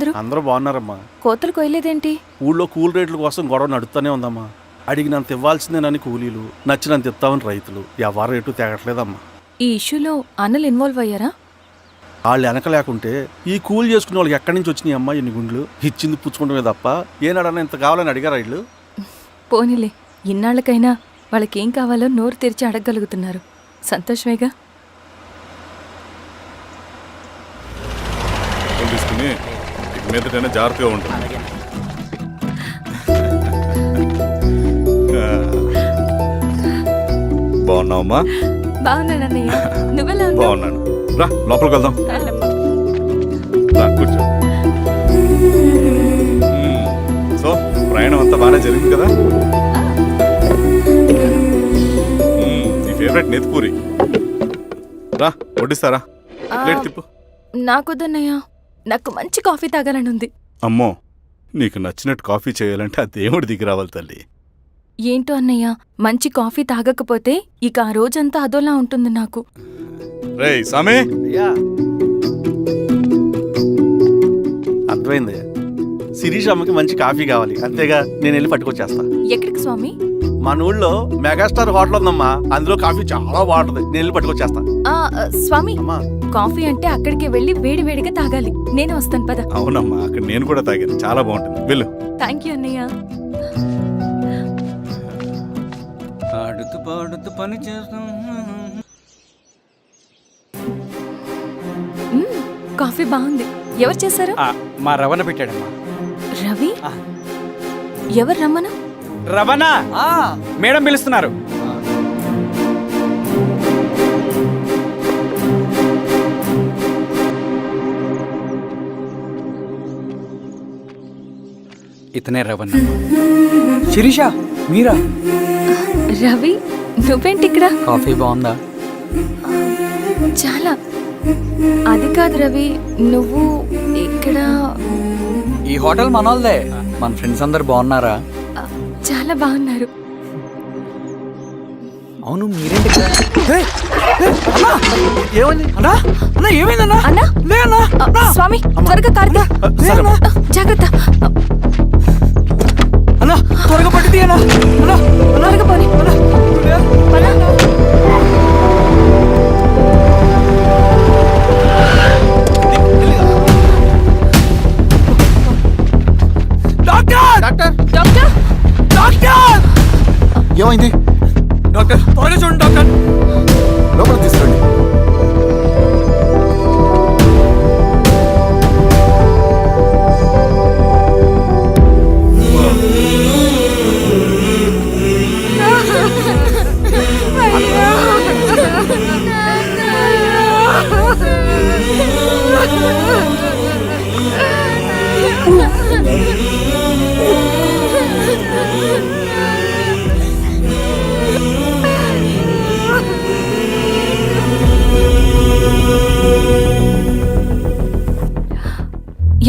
చేస్తున్నారు? అందరూ బాగున్నారమ్మా. కోతలు కొయ్యలేదేంటి? ఊళ్ళో కూల్ రేట్ల కోసం గొడవ నడుస్తూనే ఉందమ్మా. అడిగినంత ఇవ్వాల్సిందేనని కూలీలు, నచ్చినంత ఇస్తామని రైతులు. ఎవరు రేటు తేగట్లేదమ్మా. ఈ ఇష్యూలో అన్నలు ఇన్వాల్వ్ అయ్యారా? వాళ్ళు వెనక లేకుంటే ఈ కూల్ చేసుకునే వాళ్ళకి ఎక్కడి నుంచి వచ్చినాయి అమ్మా ఇన్ని గుండ్లు? ఇచ్చింది పుచ్చుకుంటమే తప్ప ఏనాడన్నా ఇంత కావాలని అడిగారు వీళ్ళు. పోనీలే, ఇన్నాళ్ళకైనా వాళ్ళకేం కావాలో నోరు తెరిచి అడగగలుగుతున్నారు. సంతోషమేగా. తీసుకుని మీదటైనా జాగ్రత్తగా ఉంటుంది. బాగున్నావమ్మా? బాగున్నానన్నయ్య, నువ్వెలా ఉన్నావు? బాగున్నాను. రా లోపలికి వెళ్దాం. రా కూర్చో. సో ప్రయాణం అంతా బాగానే జరిగింది కదా? నీ ఫేవరెట్ నెత్తిపూరి. రా వడ్డిస్తారా? ప్లేట్ తిప్పు. నాకొద్దన్నయ్య, నాకు మంచి కాఫీ తాగాలని ఉంది. అమ్మో, నీకు నచ్చినట్టు కాఫీ చేయాలంటే ఆ దేవుడి దిగి రావాలి తల్లి. ఏంటో అన్నయ్య, మంచి కాఫీ తాగకపోతే ఇక ఆ రోజంతా అదోలా ఉంటుంది నాకు. రేయ్ సామే, అయ్యా అర్థమైంది. శిరీష్ అమ్మకి మంచి కాఫీ కావాలి, అంతేగా నేను వెళ్ళి పట్టుకొచ్చేస్తా. ఎక్కడికి స్వామి? మన ఊళ్ళో మెగాస్టార్ హోటల్ ఉందమ్మా, అందులో కాఫీ చాలా బాగుంటది. నేను వెళ్ళి పట్టుకొచ్చేస్తా. స్వామి, అమ్మా కాఫీ అంటే అక్కడికి వెళ్ళి వేడి వేడిగా తాగాలి. నేను వస్తాను పద. అవునమ్మా, అక్కడ నేను కూడా తాగాను, చాలా బాగుంటుంది. వెళ్ళు. థ్యాంక్ యూ అన్నయ్య. ఆడుతూ పాడుతూ పని చేస్తాం. కాఫీ బాగుంది. ఎవరు చేశారు? మా రవణ పెట్టాడమ్మా. రవి? ఎవరు రమ్మను? రవణ మేడం పిలుస్తున్నారు. ఇతనే రవణ. శిరీష మీరా? రవి, నువ్వేంటి ఇక్కడ? కాఫీ బాగుందా? చాలా. అది కాదు రవి, నువ్వు ఇక్కడ? ఈ హోటల్ మనోల్దే. మన ఫ్రెండ్స్ అందరు బాగున్నారా? చాలా బాగున్నారు. అవును, మీరేంటి ఇక్కడ? ఏమైంది ఏమైందన్నా? అన్నా, స్వామి త్వరగా కారుగా. జాగ్రత్త అన్నా, త్వరగా పట్టి తీయనా? త్వరగా పోనీ. ఏమైంది? డాక్టర్ త్వరగా చూడండి డాక్టర్. లోపల తీసుకురండి.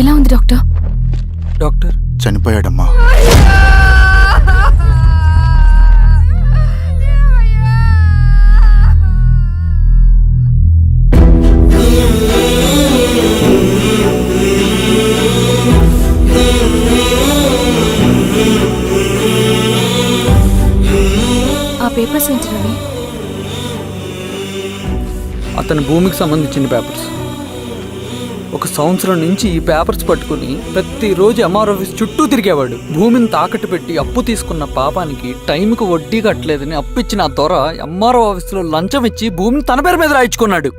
ఎలా ఉంది డాక్టర్? డాక్టర్ చనిపోయాడమ్మా. ఆ పేపర్స్ ఏంటి రవి? అతని భూమికి సంబంధించిన పేపర్స్. ఒక సంవత్సరం నుంచి ఈ పేపర్స్ పట్టుకుని ప్రతిరోజు ఎంఆర్ ఆఫీస్ చుట్టూ తిరిగేవాడు. భూమిని తాకట్టు పెట్టి అప్పు తీసుకున్న పాపానికి టైంకి వడ్డీ కట్టలేదని అప్పిచ్చిన ఆ దొర ఎంఆర్ఓ ఆఫీస్లో లంచం ఇచ్చి భూమిని తన పేరు మీద రాయించుకున్నాడు.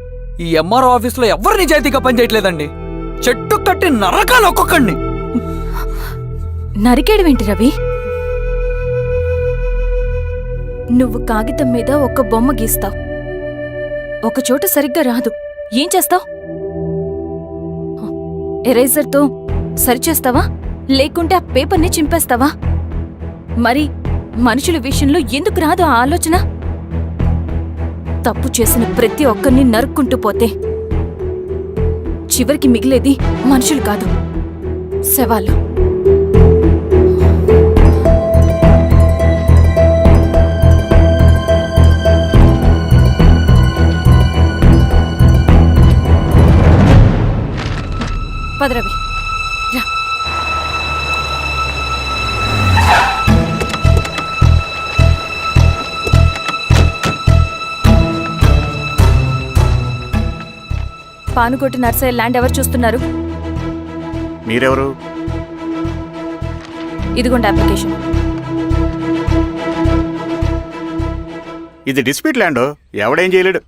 ఈ ఎంఆర్ఓ ఆఫీస్లో ఎవరు నిజాయితీగా పనిచేయట్లేదండి. చెట్టు కట్టి నరకాలి ఒక్కొక్కడిని. నరికేయడమేంటి రవి? నువ్వు కాగితం మీద ఒక బొమ్మ గీస్తావు, ఒక చోట సరిగ్గా రాదు, ఏం చేస్తావు? ఎరేజర్తో సరిచేస్తావా, లేకుంటే ఆ పేపర్ని చింపేస్తావా? మరి మనుషుల విషయంలో ఎందుకు రాదు ఆ ఆలోచన? తప్పు చేసిన ప్రతి ఒక్కరిని నరుక్కుంటూ పోతే చివరికి మిగిలేది మనుషులు కాదు, శవాలు. పద రవి. రా. పానుకోటి నర్సయ్య ల్యాండ్ ఎవరు చూస్తున్నారు? మీరెవరు? ఇదిగోండి అప్లికేషన్. ఇది డిస్ప్యూట్ ల్యాండ్, ఎవడేం చేయలేడు.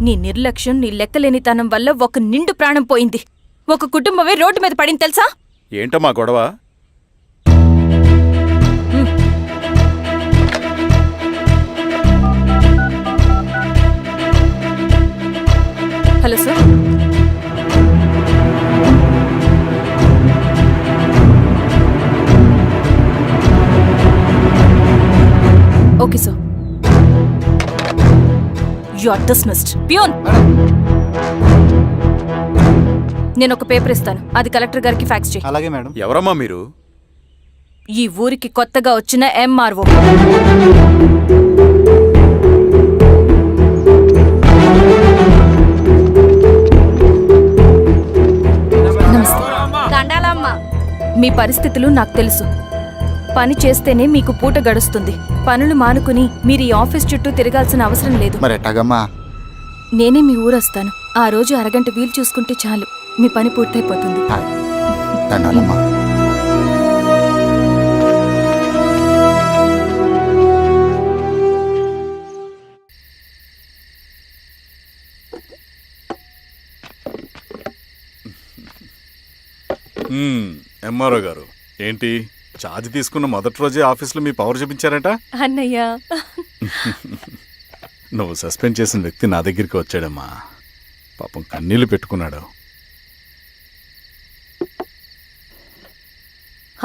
నీ నిర్లక్ష్యం, నీ లెక్కలేనితనం వల్ల ఒక నిండు ప్రాణం పోయింది. ఒక కుటుంబమే రోడ్డు మీద పడింది తెలుసా? ఏంటో మా గొడవ? Hello sir. Okay sir. You are dismissed. Peon, నేను ఒక పేపర్ ఇస్తాను, అది కలెక్టర్ గారికి ఫ్యాక్స్ చేయి. అలాగే మేడం. ఎవరమ్మా మీరు? ఈ ఊరికి కొత్తగా వచ్చిన ఎంఆర్ఓ. మీ పరిస్థితులు నాకు తెలుసు. పని చేస్తేనే మీకు పూట గడుస్తుంది. పనులు మానుకుని మీరు ఈ ఆఫీస్ చుట్టూ తిరగాల్సిన అవసరం లేదు. మరి ఎట్టాగమ్మా? నేనే మీ ఊరొస్తాను. ఆ రోజు అరగంట వీలు చూసుకుంటే చాలు, మీ పని పూర్తయిపోతుంది. దండాలమ్మా. ఎంఆర్ఓ గారు, ఏంటి ఛార్జ్ తీసుకున్న మొదటి రోజే ఆఫీస్లో మీ పవర్ చూపించారట? అన్నయ్య, నువ్వు సస్పెండ్ చేసిన వ్యక్తి నా దగ్గరికి వచ్చాడమ్మా. పాపం కన్నీళ్లు పెట్టుకున్నాడు.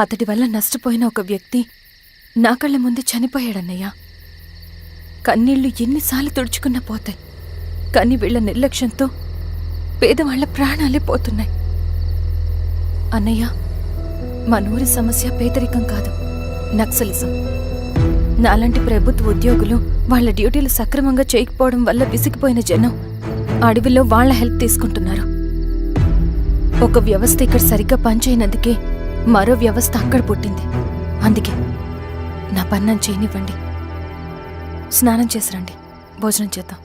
అతడి వల్ల నష్టపోయిన ఒక వ్యక్తి నా కళ్ళ ముందే చనిపోయాడన్నయ్య. కన్నీళ్లు ఎన్నిసార్లు తుడుచుకున్నా పోతాయి, కానీ వీళ్ళ నిర్లక్ష్యంతో పేదవాళ్ల ప్రాణాలే పోతున్నాయి. అన్నయ్య, మా నూరి సమస్య పేదరికం కాదు, నక్సలిజం. నాలాంటి ప్రభుత్వ ఉద్యోగులు వాళ్ల డ్యూటీలు సక్రమంగా చేయకపోవడం వల్ల విసిగిపోయిన జనం అడవిలో వాళ్ల హెల్ప్ తీసుకుంటున్నారు. ఒక వ్యవస్థ ఇక్కడ సరిగ్గా పనిచేయనందుకే మరో వ్యవస్థ అక్కడ పుట్టింది. అందుకే నా పన్నం చేయనివ్వండి. స్నానం చేసిరండి, భోజనం చేద్దాం.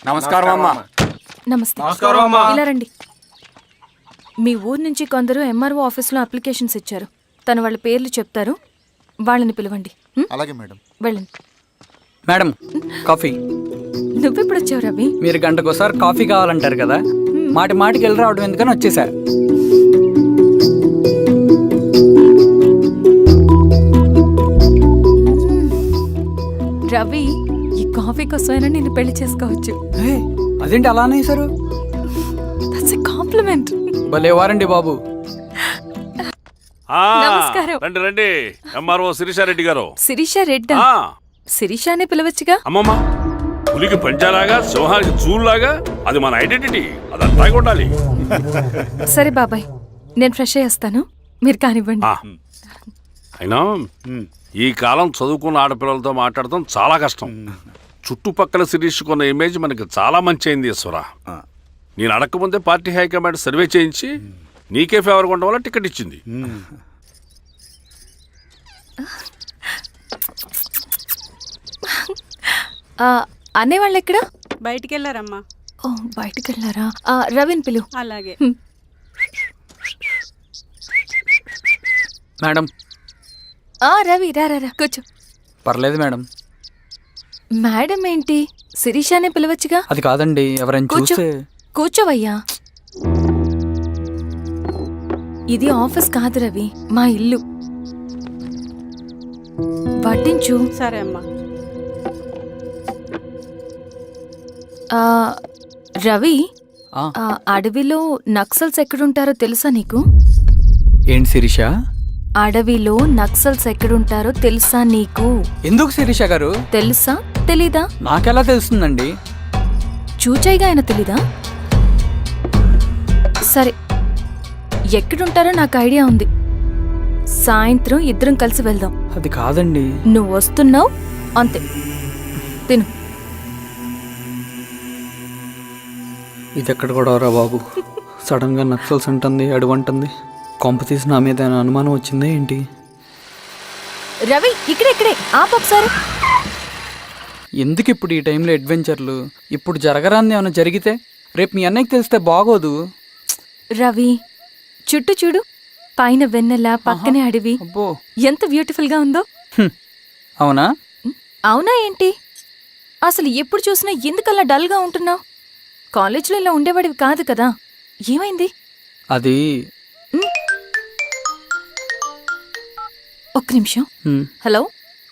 నమస్కారం అమ్మా. నమస్తే. ఇలా రండి. మీ ఊరు నుంచి కొందరు ఎంఆర్ఓ ఆఫీస్లో అప్లికేషన్స్ ఇచ్చారు. తను వాళ్ళ పేర్లు చెప్తారు, వాళ్ళని పిలవండి. అలాగే మేడం. వెళ్ళండి. Madam, coffee. నువ్వెప్పుడు వచ్చావు రవి? మీరు గంటకోసారి కాఫీ కావాలంటారు కదా, మాటి మాటికి వెళ్ళి రావడం ఎందుకని వచ్చేసా. రవి, ఈ కాఫీ కోసమైనా నేను పెళ్లి చేసుకోవచ్చు. అదేంటి అలా అనేసారు? That's a compliment. భలే వారండి బాబు. నమస్కారం. రండి రండి. ఎంఆర్ఓ శిరీషారెడ్డి గారు. శిరీష రెడ్డా? శిరీష అనే పిలవచ్చుగా. అమ్మమ్మ, పులికి పంచాలాగా సింహానికి చూలాగా అది మన ఐడెంటిటీ, అదంతా ఉండాలి. సరే బాబాయ్, నేను ఫ్రెష్ అయ్యేస్తాను, మీరు కానివ్వండి. అయినా ఈ కాలం చదువుకున్న ఆడపిల్లలతో మాట్లాడటం చాలా కష్టం. చుట్టుపక్కల శిరీషకున్న ఇమేజ్ మనకి చాలా మంచి అయింది ఈశ్వరా. నేను అడగకముందే పార్టీ హైకమాండ్ సర్వే చేయించి నీకే ఫేవర్గా ఉండడం వల్ల టికెట్ ఇచ్చింది. అనేవాళ్ళు ఎక్కడ? బయటికి వెళ్ళారమ్మా. ఓ, బయటికి వెళ్ళారా? రవిని పిలు. అలాగే. మేడం. రవి రా రా రా, కూర్చో. పర్లేదు మేడం. మేడం ఏంటి, శిరీషానే పిలవచ్చుగా. అది కాదండి, ఎవరైనా కూర్చో. చూస్తే. కూర్చోవయ్యా. ఇది ఆఫీస్ కాదు రవి, మా ఇల్లు. వడ్డించు. సరే అమ్మా. రవి, ఆ. అడవిలో నక్సల్స్ ఎక్కడుంటారో తెలుసా నీకు? ఏంటి శిరీష? అడవిలో నక్సల్స్ ఎక్కడుంటారో తెలుసా నీకు? ఎందుకు శిరీష గారు? తెలుసా తెలీదా? నాకెలా తెలుస్తుందండి? చూచాయిగా ఆయన తెలీదా? సరే, ఎక్కడుంటారో నాకు ఐడియా ఉంది. సాయంత్రం ఇద్దరం కలిసి వెళ్దాం. అది కాదండి. నువ్వు వస్తున్నావు అంతే. తిను. ఇది ఎక్కడ కూడా రా బాబు. సడన్గా నక్సల్స్ అంటుంది, అడువంటుంది. కొంప తీసి నా మీద ఏమైనా అనుమానం వచ్చిందే ఏంటి? రవి, ఇక్కడే ఆపొకసారి. ఎందుకు ఇప్పుడు ఈ టైంలో అడ్వెంచర్లు? ఇప్పుడు జరగరాంది ఏమైనా జరిగితే రేపు మీ అన్నయ్యకి తెలిస్తే బాగోదు. రవి, చుట్టూ చూడు. పైన వెన్నెల, పక్కనే అడవి. అబ్బో, ఎంత బ్యూటిఫుల్ గా ఉందో. అవునా? అవునా ఏంటి? అసలు ఎప్పుడు చూసినా ఎందుకలా డల్ గా ఉంటున్నావు? కాలేజ్లో ఇలా ఉండేవాడివి కాదు కదా, ఏమైంది? అది ఒక్క నిమిషం. హలో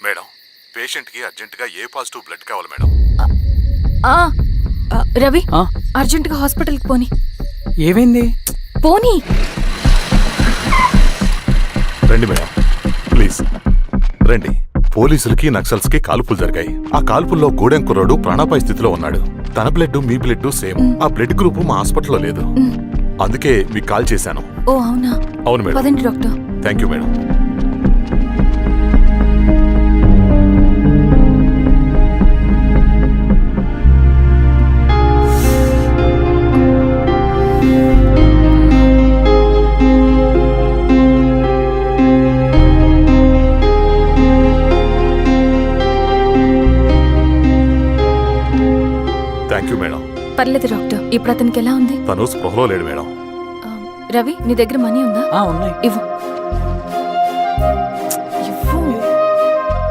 మేడం, పేషెంట్కి అర్జెంటుగా ఏ పాజిటివ్ బ్లడ్ కావాలి మేడం. రవి, ఆ? అర్జెంటుగా హాస్పిటల్కి పోని. ఏమైంది? పోనీ. రండి మేడం, ప్లీజ్ రండి. పోలీసులకి నక్సల్స్కి కాల్పులు జరిగాయి. ఆ కాల్పుల్లో గూడెం కుర్రాడు ప్రాణాపాయ స్థితిలో ఉన్నాడు. తన బ్లడ్ మీ బ్లడ్ సేమ్. ఆ బ్లడ్ గ్రూప్ మా హాస్పిటల్లో లేదు. అందుకే మీకు కాల్ చేశాను. ఓ అవునా? అవును మేడం. పదండి doctor. Thank you madam. Thank you madam. పర్లేదు డాక్టర్. ఇప్పుడు అతనికి ఎలా ఉంది? తను స్పృహలో లేడు మేడం. రవి, నీ దగ్గర మనీ ఉందా? ఉన్నాయి. ఇవ్వు.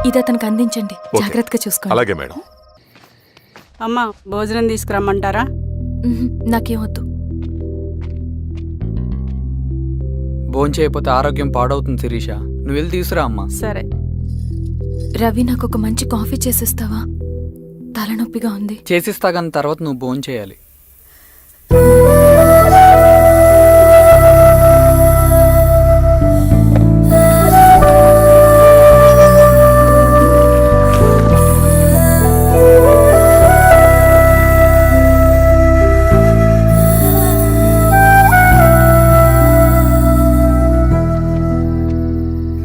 ఇది అతనికి అందించండి. ఓకే. జాగ్రత్తగా చూసుకోండి. అలాగే మేడం. అమ్మా, భోజనం తీసుకురమ్మంటారా? నాకేమొద్దు. భోంచేయకపోతే ఆరోగ్యం పాడవుతుంది శిరీష. నువ్వు వెళ్ళి తీసురా అమ్మా. సరే. రవి, నాకు ఒక మంచి కాఫీ చేసిస్తావా? తలనొప్పిగా ఉంది. చేసిస్తా కానీ తర్వాత నువ్వు భోంచేయాలి.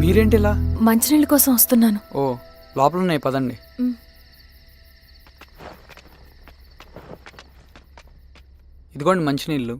మీరేంటిలా? మంచినీళ్ళ కోసం వస్తున్నాను. ఓ, లోపలున్నాయి, పదండి. ఇదిగోండి మంచినీళ్ళు.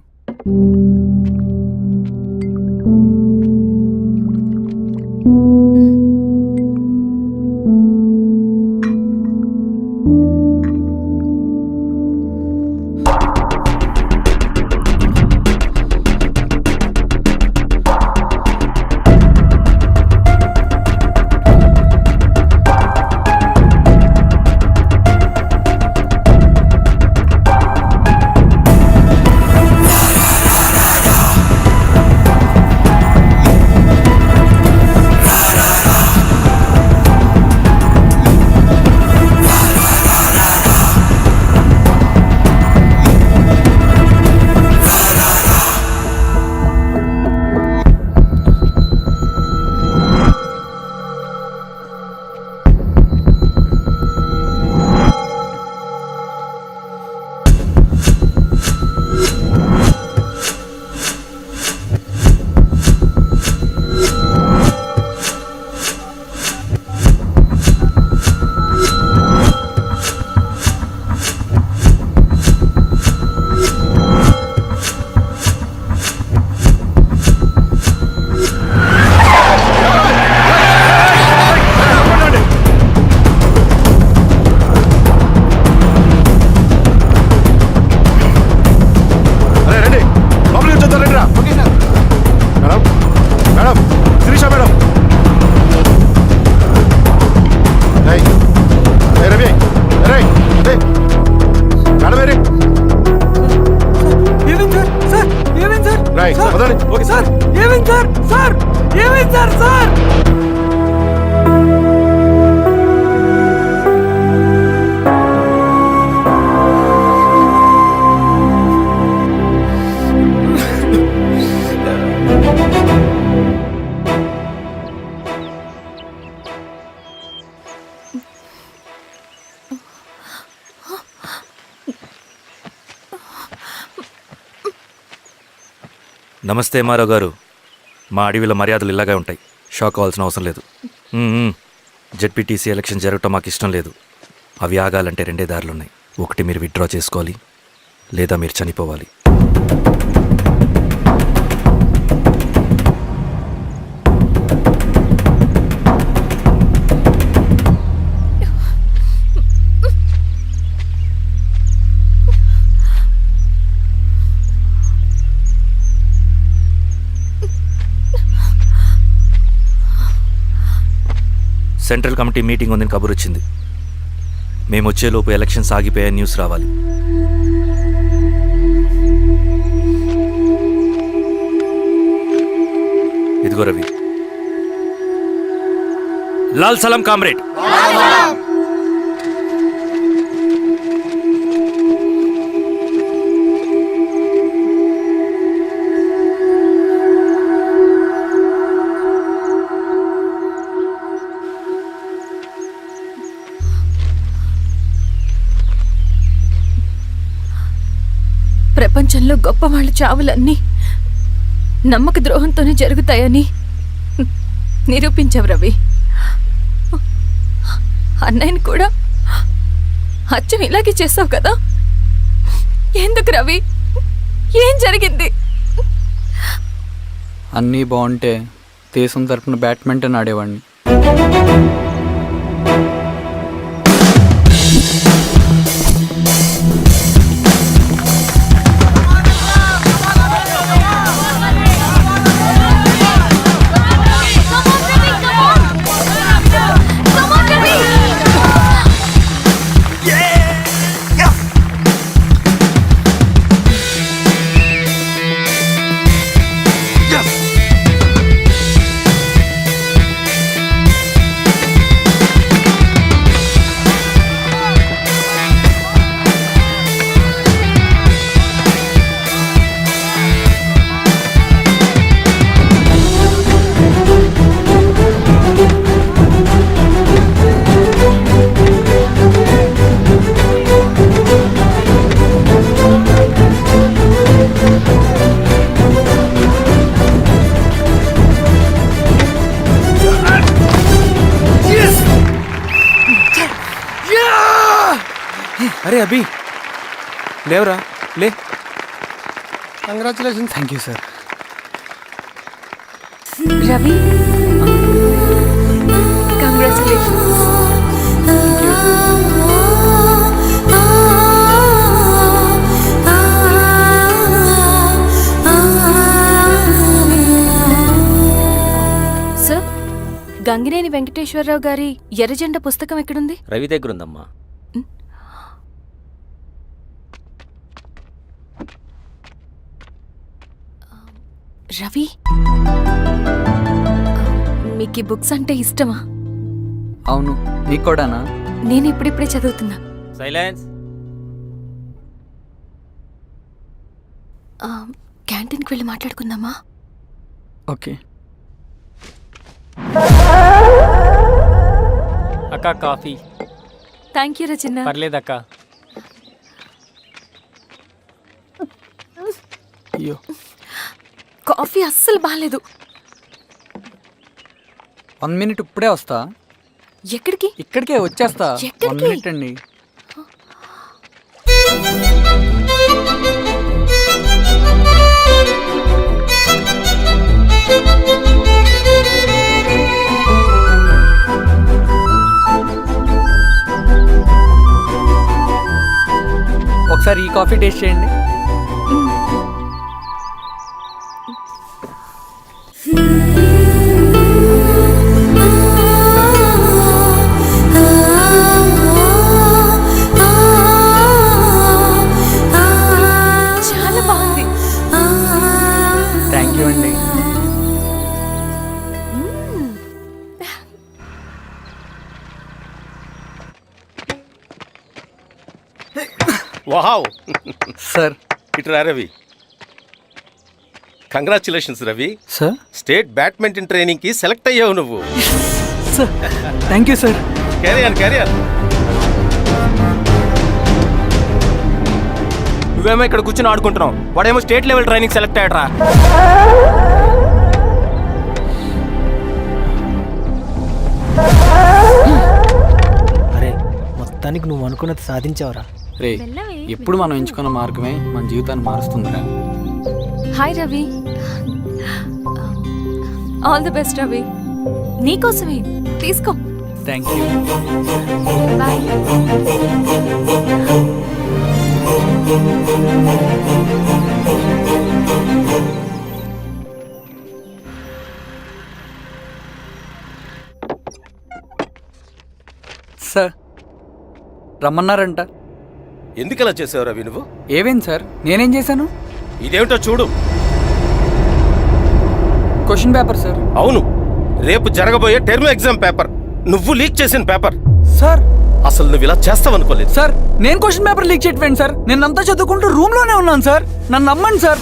సార్ ఏమైంది సార్? సార్ ఏమైంది సార్? సార్ నమస్తే మారావు గారు. మా అడవిలో మర్యాదలు ఇలాగే ఉంటాయి. షాక్ అవ్వాల్సిన అవసరం లేదు. జెడ్పీటీసీ ఎలక్షన్ జరగటం మాకు ఇష్టం లేదు. అవి ఆగాలంటే 2 దారులున్నాయి. ఒకటి మీరు విత్డ్రా చేసుకోవాలి, లేదా మీరు చనిపోవాలి. సెంట్రల్ కమిటీ మీటింగ్ ఉందని కబురు వచ్చింది. మేము వచ్చేలోపు ఎలక్షన్స్ ఆగిపోయే న్యూస్ రావాలి. ఇదిగో రవి. లాల్ సలాం కామ్రేడ్. ప్రపంచంలో గొప్పవాళ్ళ చావులన్నీ నమ్మక ద్రోహంతోనే జరుగుతాయని నిరూపించావు రవి. అన్నయ్యని కూడా అచ్చం ఇలాగే చేస్తావు కదా? ఎందుకు రవి? ఏం జరిగింది? అన్నీ బాగుంటే దేశం తరపున బ్యాడ్మింటన్ ఆడేవాడిని. అరే అభి, లేవరా, లే. Congratulation. Thank you sir. Ravi, congratulations. Sir, Gangineni Venkateswararao గారి ఎర్రజెండా పుస్తకం ఎక్కడుంది? రవి దగ్గర ఉందమ్మా. రవి, మీకు ఈ బుక్స్ అంటే ఇష్టమా? అవును, నీకు కూడానా? నేను ఇప్పుడిప్పుడే చదువుతున్నా. సైలెన్స్. క్యాంటీన్కి వెళ్ళి మాట్లాడుకుందామా? ఓకే. అక్క కాఫీ. థ్యాంక్ యూ రచన. పర్లేదక్క. అయ్యో, కాఫీ అస్సలు బాగాలేదు. 1 minute ఇప్పుడే వస్తా. ఎక్కడికి? ఇక్కడికే వచ్చేస్తా. 1 minute అండి. ఒకసారి ఈ కాఫీ టేస్ట్ చేయండి. చాలా బాగుంది. థ్యాంక్ యూ అండి. Wow sir. ఇట్రా Ravi. Congratulations Ravi. Sir, state badminton training కి సెలెక్ట్ అయ్యావు నువ్వు. Sir thank you sir. క్యారియర్ నువ్వేమో ఇక్కడ కూర్చొని ఆడుకుంటున్నావు, వాడేమో స్టేట్ లెవెల్ ట్రైనింగ్ సెలెక్ట్ అయ్యాడ్రా. అరే మొత్తానికి నువ్వు అనుకున్నది సాధించావురా. రే ఎప్పుడు మనం ఎంచుకున్న మార్గమే మన జీవితాన్ని మారుస్తుందిరా. Hi Ravi. All the best Ravi. నీకోసమే తీసుకో. Thank you. బాయ్. సార్ రమ్మన్నారంట. ఎందుకు ఇలా చేసావు రవి నువ్వు? ఏవేంటి సార్, నేనేం చేశాను? ఇదేమిటో చూడు. Question paper sir. అవును, రేపు జరగబోయే టర్మ్ ఎగ్జామ్ పేపర్ నువ్వు లీక్ చేసిన పేపర్. సార్ అసలు నువ్వు ఇలా చేస్తావనుకోలేదు. సార్ నేను క్వశ్చన్ పేపర్ లీక్ చేయట్లేండి సార్. నేనంతా చదువుకుంటూ రూమ్ లోనే ఉన్నాను సార్. నన్ను నమ్మండి సార్.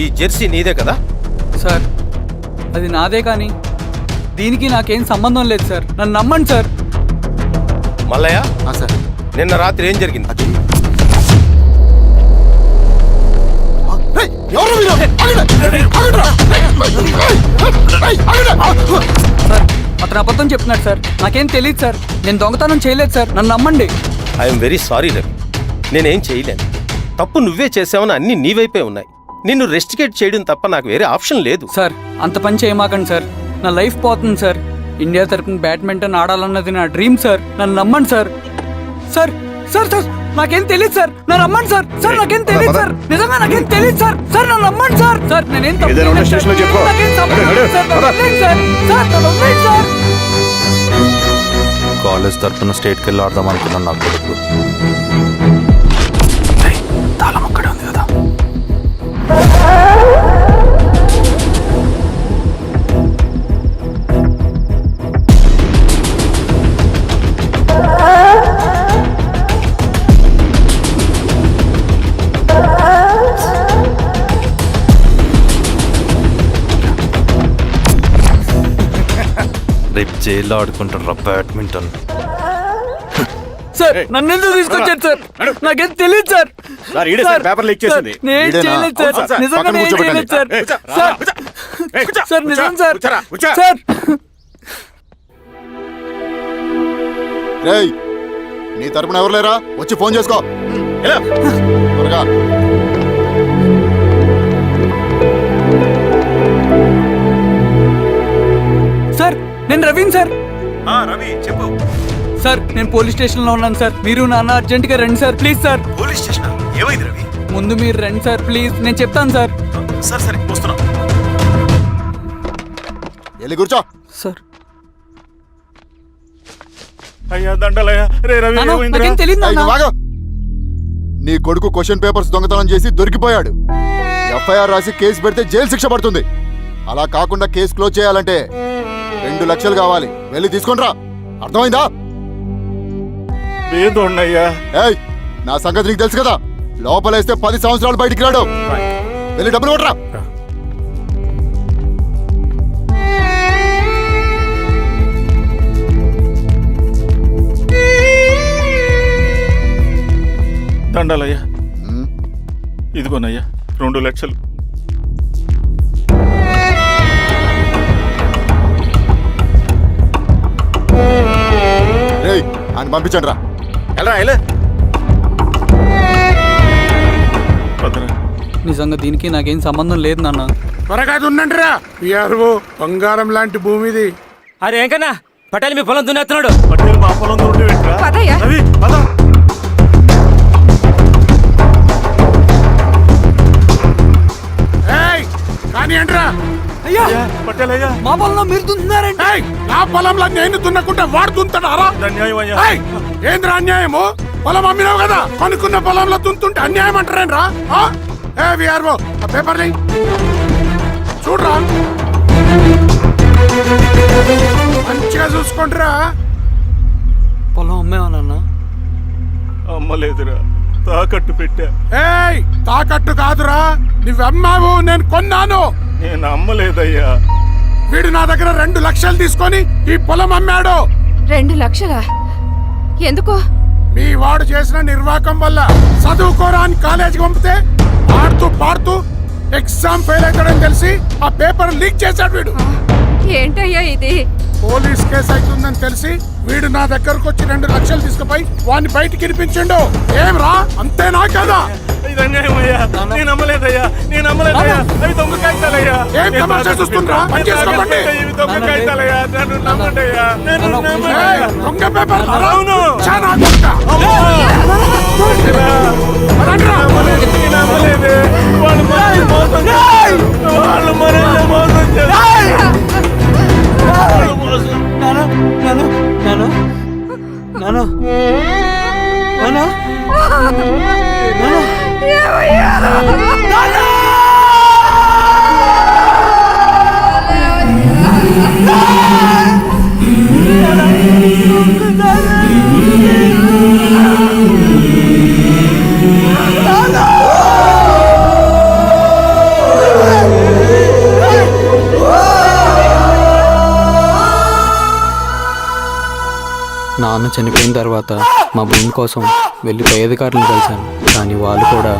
ఈ జెర్సీ నీదే కదా? సార్ అది నాదే, కానీ దీనికి నాకేం సంబంధం లేదు సార్. నన్ను నమ్మండి సార్. మల్లయ్య, సార్ నిన్న రాత్రి ఏం జరిగింది? సార్ అతను అబద్ధం చెప్తున్నాడు సార్. నాకేం తెలియదు సార్. నేను దొంగతనం చేయలేదు సార్. నన్ను నమ్మండి. ఐఎమ్ వెరీ సారీ రవి, నేనేం చేయలేను. తప్పు నువ్వే చేసావని అన్ని నీ వైపే ఉన్నాయి. నిన్ను రెస్టికేట్ చేయడం తప్ప నాకు వేరే ఆప్షన్ లేదు. సార్ అంత పని చేయమాకండి సార్. నా లైఫ్ పోతుంది సార్. ఇండియా తరపున బ్యాడ్మింటన్ ఆడాలన్నది నా డ్రీమ్ సార్. నన్ను నమ్మండి సార్. సార్ సార్ సార్ నాకేం తెలియదు సార్. నన్ను నమ్మండి సార్. సార్ నాకేం తెలియదు సార్. నిజంగా నాకేం తెలియదు సార్. సార్ నన్ను నమ్మండి సార్. సార్ నేనేం తప్పు చేయలేదు సార్. నాకేం సంబంధం లేదు సార్. నన్ను వదిలేయండి సార్. సార్ నన్ను వదిలేయండి సార్. కాలేజ్ తరఫున స్టేట్కి వెళ్ళి ఆడదాం అనుకున్నాను. నా కొడుకు తాళం అక్కడే ఉంది కదా. రేపు జైల్లో ఆడుకుంటారా బ్యాడ్మింటన్? సార్ నన్ను ఎందుకు తీసుకొచ్చారు సార్? నాకేం తెలియదు సార్. పేపర్ లీక్ చేసింది. నేను చేయలేదు సార్. నిజంగా నేను చేయలేదు సార్. సార్ సార్ నిజం సార్. సార్ రేయ్, నీ తరపున ఎవరు లేరా? వచ్చి ఫోన్ చేసుకో త్వరగా. సార్ నేను రవీన్ సార్. రవి చెప్పు. సార్ నేను పోలీస్ స్టేషన్ లో ఉన్నాను సార్. మీరు నాన్న అర్జెంట్ గా రండి sir. Please sir. Police station ఏమైంది రవి? ముందు మీరు రండి సార్ ప్లీజ్. నేను చెప్తాను సార్. సరే సరే వస్తున్నా. వెళ్ళి కూర్చో. సార్ అయ్యా దండలయ్య. రే రవి, నాన్న, ఏమైందిరా? నాకేం తెలియదు ఏయ్, నాన్న. నువ్వు ఆగు. నీ కొడుకు క్వశ్చన్ పేపర్స్ దొంగతనం చేసి దొరికిపోయాడు. ఎఫ్ఐఆర్ రాసి కేసు పెడితే జైలు శిక్ష పడుతుంది. అలా కాకుండా కేసు క్లోజ్ చేయాలంటే 2 లక్షలు కావాలి. వెళ్ళి తీసుకుంట్రా. అర్థమైందా? లేదోన్నయ్యా. ఏయ్, నా సంగతి నీకు తెలుసు కదా. లోపలేస్తే 10 సంవత్సరాలు బయటికి రాడు. వెళ్ళి డబ్బులు కొట్టరా. దండాలయ్యా. ఇదిగోనయ్యా 2 లక్షలు. రేయ్, ఆయన పంపించండి రా. ఎలా నిజంగా దీనికి నాకేం సంబంధం లేదు నాన్న. త్వరగా దున్నండి రా. బంగారం లాంటి భూమిది. అరే ఏంకన్నా పటేల్ మీ పొలం దున్నేస్తున్నాడు. పట్టేలు మా పొలం దొరికి పెట్టరా? పదయ్యా. రవి పద. కానీ ఏంట్రా? అయ్యా పట్టేలయ్యా. మా పొలంలో మీరు దున్నుతున్నారండి. నా పొలంలో నేను దున్నకుంటే వాడు దున్నుతాడా? అన్యాయం అయ్యా. ఏంద్రా అన్యాయము? పొలం అమ్మినావు కదా, కొనుక్కున్న పొలంలో దున్నుతుంటే అన్యాయం అంటారేంట్రా? విఆర్ఓ ఆ పేపర్ని చూడరా, మంచిగా చూసుకుంటారా. పొలం అమ్మేవా నాన్న? అమ్మలేదురా, తాకట్టు పెట్టా. తాకట్టు కాదురా, నువ్వమ్మావు, నేను కొన్నాను. నేను అమ్మలేదయ్యా. వీడు నా దగ్గర 2 లక్షలు తీసుకొని ఈ పొలం అమ్మాడు. 2 లక్షలా? ఎందుకో? మీ వాడు చేసిన నిర్వాకం వల్ల చదువుకోరా అని కాలేజీకి పంపితే ఆడుతూ పాడుతూ ఎగ్జామ్ ఫెయిల్ అవుతాడని తెలిసి ఆ పేపర్ లీక్ చేశాడు వీడు. ఏంటయ్యా ఇది? పోలీస్ కేసు అవుతుందని తెలిసి వీడు నా దగ్గరకు వచ్చి 2 లక్షలు తీసుకుపోయి వాడిని బయటికి వినిపించిండు. ఏం రా, అంతేనా కదా? ఏం తమాషా చూస్తుండ్రా? పని చేసుకోకండి. ఏయ్, దొంగ పేపర్ చాలా దొంగ. పదండ్రా. నాన్న చనిపోయిన తర్వాత మా భూమి కోసం వెళ్ళి పై అధికారులను కలిశాను, కానీ వాళ్ళు కూడా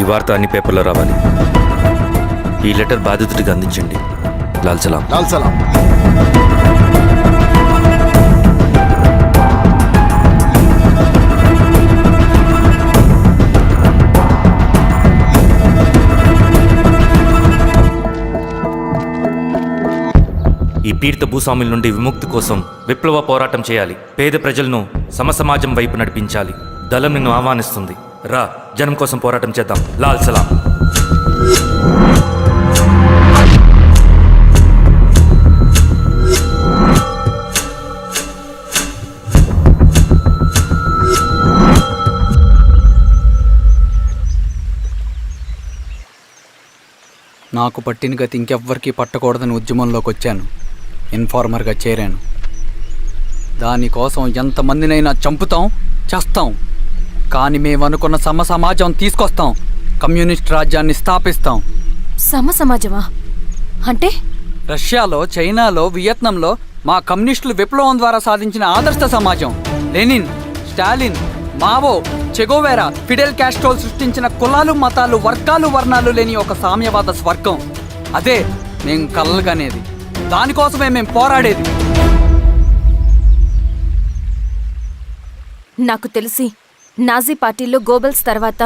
ఈ వార్త అన్ని పేపర్లో రావాలి. ఈ లెటర్ బాధితుడికి అందించండి. లాల్ సలాం. లాల్ సలాం. ఈ పీడిత భూస్వాముల నుండి విముక్తి కోసం విప్లవ పోరాటం చేయాలి. పేద ప్రజలను సమసమాజం వైపు నడిపించాలి. దళం నిన్ను ఆహ్వానిస్తుంది. రా, జనం కోసం పోరాటం చేద్దాం. లాల్ సలాం. నాకు పట్టిన గతి ఇంకెవ్వరికీ పట్టకూడదని ఉద్యమంలోకి వచ్చాను. ఇన్ఫార్మర్గా చేరాను. దానికోసం ఎంతమందినైనా చంపుతాం, చేస్తాం. కానీ మేము అనుకున్న సమాజం తీసుకొస్తాం. కమ్యూనిస్ట్ రాజ్యాన్ని స్థాపిస్తాం. సమాజమా అంటే? రష్యాలో, చైనాలో, వియత్నంలో మా కమ్యూనిస్టులు విప్లవం ద్వారా సాధించిన ఆదర్శ సమాజం. Lenin, Stalin, Mao, Che Guevara, Fidel Castro సృష్టించిన కులాలు, మతాలు, వర్గాలు, వర్ణాలు లేని ఒక సామ్యవాద స్వర్గం. అదే మేం కలలుగనేది. దానికోసమే మేం పోరాడేది. నాకు తెలిసి నాజీ పార్టీలో గోబెల్స్ తర్వాత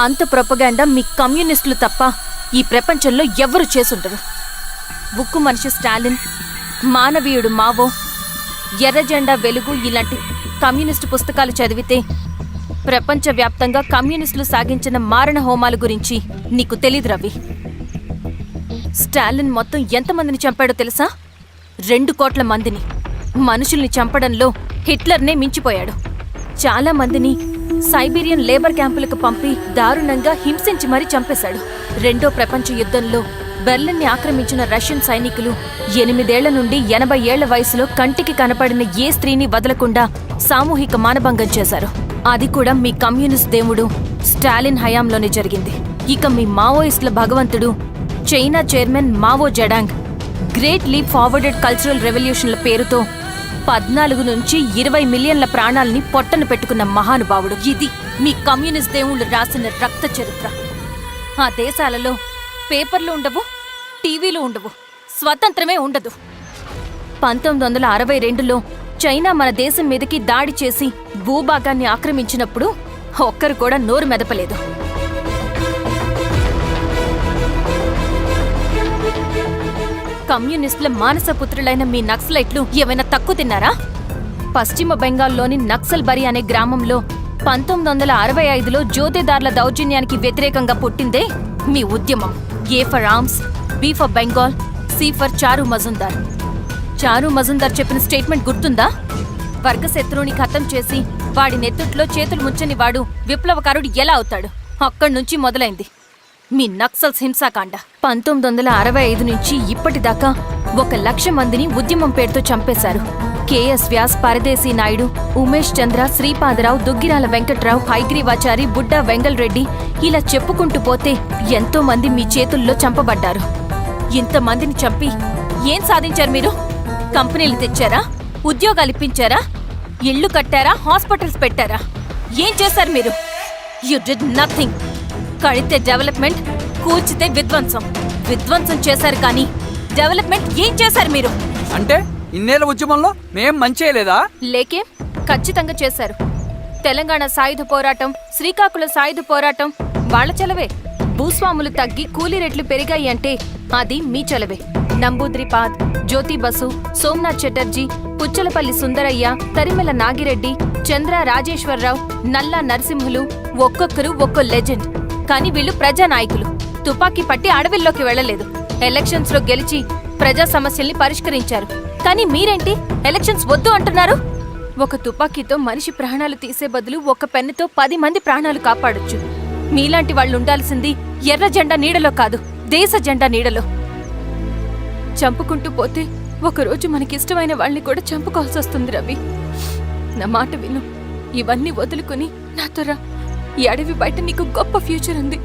అంత ప్రొపగాండా మీ కమ్యూనిస్టులు తప్ప ఈ ప్రపంచంలో ఎవ్వరూ చేసుండరు. ఉక్కు మనిషి స్టాలిన్, మానవీయుడు మావో, ఎర్ర జెండా వెలుగు ఇలాంటి కమ్యూనిస్టు పుస్తకాలు చదివితే ప్రపంచవ్యాప్తంగా కమ్యూనిస్టులు సాగించిన మారణ హోమాల గురించి నీకు తెలీదు రవి. స్టాలిన్ మొత్తం ఎంతమందిని చంపాడో తెలుసా? 2 కోట్ల మందిని. మనుషుల్ని చంపడంలో హిట్లర్నే మించిపోయాడు. చాలా మందిని సైబీరియన్ లేబర్ క్యాంపులకు పంపి దారుణంగా హింసించి మరీ చంపేశాడు. 2వ ప్రపంచ యుద్ధంలో బెర్లిన్ని ఆక్రమించిన రష్యన్ సైనికులు 8 ఏళ్ల నుండి 80 ఏళ్ల వయసులో కంటికి కనపడిన ఏ స్త్రీని వదలకుండా సామూహిక మానభంగం చేశారు. అది కూడా మీ కమ్యూనిస్ట్ దేవుడు స్టాలిన్ హయాంలోనే జరిగింది. ఇక మీ మావోయిస్టుల భగవంతుడు China chairman Mao Zedong great leap forwarded cultural రెవల్యూషన్ల పేరుతో 14 నుంచి 20 మిలియన్ల ప్రాణాలని పొట్టను పెట్టుకున్న మహానుభావుడు. ఇది మీ కమ్యూనిస్ట్ దేవుళ్ళు రాసిన రక్త చరిత్ర. ఆ దేశాలలో పేపర్లు ఉండవు, టీవీలు ఉండవు, స్వతంత్రమే ఉండదు. 1962లో చైనా మన దేశం మీదకి దాడి చేసి భూభాగాన్ని ఆక్రమించినప్పుడు ఒక్కరు కూడా నోరు మెదపలేదు. కమ్యూనిస్టుల మానసపుత్రులైన మీ నక్సలైట్లు ఏమైనా తక్కువ తిన్నారా? పశ్చిమ బెంగాల్లోని నక్సల్బరి అనే గ్రామంలో 1965లో జోతేదార్ల దౌర్జన్యానికి వ్యతిరేకంగా పుట్టిందే మీ ఉద్యమం. A for arms, B for Bengal, C for Charu Majumdar. చారు మజుందార్ చెప్పిన స్టేట్మెంట్ గుర్తుందా? వర్గశత్రువుని ఖతం చేసి వాడి నెత్తుట్లో చేతులు ముంచని వాడు విప్లవకారుడు ఎలా అవుతాడు? అక్కడి నుంచి మొదలైంది మీ నక్సల్స్ హింసాకాండ. 1965 నుంచి ఇప్పటిదాకా 1,00,000 మందిని ఉద్యమం పేరుతో చంపేశారు. కేఎస్ వ్యాస్, పరదేశీ నాయుడు, ఉమేష్ చంద్ర, శ్రీపాదరావు, దుగ్గిరాల వెంకట్రావు, హైగ్రీవాచారి, బుడ్డా వెంగల్ రెడ్డి, ఇలా చెప్పుకుంటూ పోతే ఎంతో మంది మీ చేతుల్లో చంపబడ్డారు. ఇంతమందిని చంపి ఏం సాధించారు మీరు? కంపెనీలు తెచ్చారా? ఉద్యోగాలు ఇప్పించారా? ఇళ్లు కట్టారా? హాస్పిటల్స్ పెట్టారా? ఏం చేశారు మీరు? You did nothing. కడితే డెవలప్మెంట్, కూల్చితే విధ్వంసం. విధ్వంసం చేశారు కానీ డెవలప్మెంట్ ఏం చేశారు మీరు? అంటే ఇన్నేళ్ల ఉద్యమంలో మేం మంచి చేయలేదా? లేకే, ఖచ్చితంగా చేశారు. తెలంగాణ సాయుధ పోరాటం, శ్రీకాకుళం సాయుధ పోరాటం వాళ్ల చలవే. భూస్వాములు తగ్గి కూలీ రేట్లు పెరిగాయి అంటే అది మీ చలవే. నంబూద్రిపాద్, జ్యోతి బసు, సోమనాథ్ చటర్జీ, పుచ్చలపల్లి సుందరయ్య, తరిమెల నాగిరెడ్డి, చంద్ర రాజేశ్వరరావు, నల్లా నరసింహులు ఒక్కొక్కరు ఒక్కో లెజెండ్. కానీ వీళ్ళు ప్రజానాయకులు. తుపాకీ పట్టి అడవిల్లోకి వెళ్లలేదు. ఎలక్షన్స్ లో గెలిచి ప్రజా సమస్యల్ని పరిష్కరించారు. కానీ మీరేంటి ఎలక్షన్స్ వద్దు అంటున్నారు? ఒక తుపాకీతో మనిషి ప్రాణాలు తీసే బదులు ఒక పెన్నుతో 10 మంది ప్రాణాలు కాపాడొచ్చు. మీలాంటి వాళ్ళు ఉండాల్సింది ఎర్ర జెండా నీడలో కాదు, దేశ జెండా నీడలో. చంపుకుంటూ పోతే ఒకరోజు మనకిష్టమైన వాళ్ళని కూడా చంపుకోవాల్సి వస్తుంది రవి. నా మాట విను. ఇవన్నీ వదులుకుని నాతో రా. ఈ అడవి బయట నీకు గొప్ప ఫ్యూచర్ ఉంది.